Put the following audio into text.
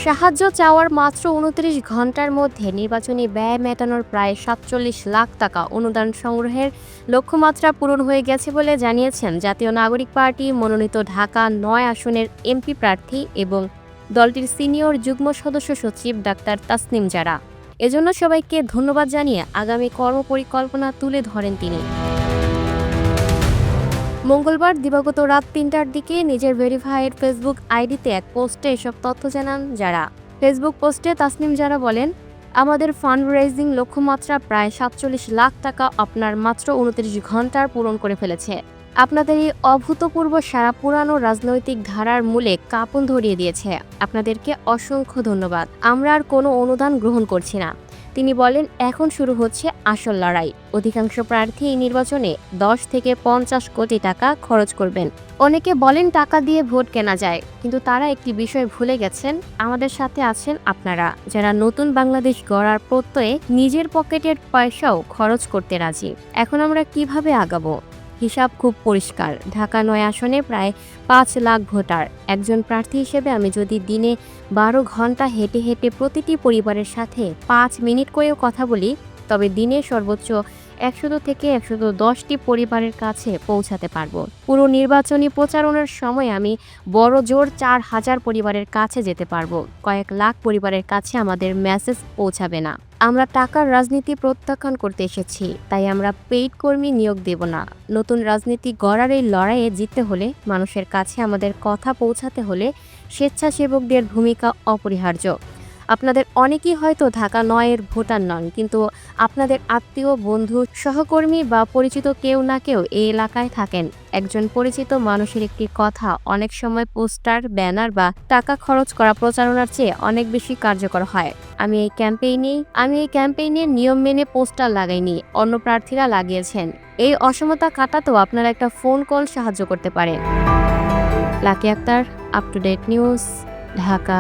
সাহায্য চাওয়ার মাত্র ২৯ ঘন্টার মধ্যে নির্বাচনী ব্যয় মেটানোর প্রায় ৪৭ লাখ টাকা অনুদান সংগ্রহের লক্ষ্যমাত্রা পূরণ হয়ে গেছে বলে জানিয়েছেন জাতীয় নাগরিক পার্টি মনোনীত ঢাকা-৯ আসনের এমপি প্রার্থী এবং দলটির সিনিয়র যুগ্ম সদস্য সচিব ডাক্তার তাসনিম জারা। এজন্য সবাইকে ধন্যবাদ জানিয়ে আগামী কর্মপরিকল্পনা তুলে ধরেন তিনি। মঙ্গলবার দিবাগত রাত ৩টার দিকে নিজের ভেরিফাইড ফেসবুক আইডিতে এক পোস্টে এসব তথ্য জানান জারা। ফেসবুক পোস্টে তাসনিম জারা বলেন, আমাদের ফান্ড রেজিং লক্ষ্যমাত্রা প্রায় ৪৭ লাখ টাকা আপনার মাত্র ২৯ ঘন্টার পূরণ করে ফেলেছে। আপনাদের এই অভূতপূর্ব সারা পুরানো রাজনৈতিক ধারার মূলে কাঁপন ধরিয়ে দিয়েছে। আপনাদেরকে অসংখ্য ধন্যবাদ। আমরা আর কোনো অনুদান গ্রহণ করছি না। তিনি বলেন, এখন শুরু হচ্ছে আসল লড়াই। অধিকাংশ প্রার্থী এই নির্বাচনে ১০ থেকে ৫০ কোটি টাকা খরচ করবেন। অনেকে বলেন টাকা দিয়ে ভোট কেনা যায়, কিন্তু তারা একটি বিষয় ভুলে গেছেন, আমাদের সাথে আছেন আপনারা, যারা নতুন বাংলাদেশ গড়ার প্রত্যয়ে নিজের পকেটের পয়সাও খরচ করতে রাজি। এখন আমরা কিভাবে আগাবো? হিসাব খুব পরিষ্কার। ঢাকা-৯ আসনে প্রায় ৫ লাখ ভোটার। একজন প্রার্থী হিসেবে আমি যদি দিনে ১২ ঘন্টা হেঁটে হেঁটে প্রতিটি পরিবারের সাথে ৫ মিনিট করেও কথা বলি, তবে দিনে সর্বোচ্চ ১০০ থেকে ১১০টি পরিবারের কাছে পৌঁছাতে পারবো। পুরো নির্বাচনী প্রচারণার সময় আমি বড় জোর ৪,০০০ পরিবারের কাছে যেতে পারবো। কয়েক লাখ পরিবারের কাছে আমাদের মেসেজ পৌঁছাবে না। আমরা টাকার রাজনীতি প্রত্যাখ্যান করতে এসেছি, তাই আমরা পেইড কর্মী নিয়োগ দেব না। নতুন রাজনীতি গড়ার এই লড়াইয়ে জিততে হলে, মানুষের কাছে আমাদের কথা পৌঁছাতে হলে স্বেচ্ছাসেবকদের ভূমিকা অপরিহার্য। আপনাদের অনেকেই হয়তো ঢাকা-৯ ভোটার নন, কিন্তু আপনাদের আত্মীয়, বন্ধু, সহকর্মী বা পরিচিত কেউ না কেউ এই এলাকায় থাকেন। একজন পরিচিত মানুষের একটি কথা অনেক সময় পোস্টার, ব্যানার বা টাকা খরচ করা প্রচারণার চেয়ে অনেক বেশি কার্যকর হয়। আমি এই ক্যাম্পেইনে নিয়ম মেনে পোস্টার লাগাইনি, অন্য প্রার্থীরা লাগিয়েছেন। এই অসমতা কাটাতেও আপনারা একটা ফোন কল সাহায্য করতে পারেন। Lucky Akter, up to date news, Dhaka.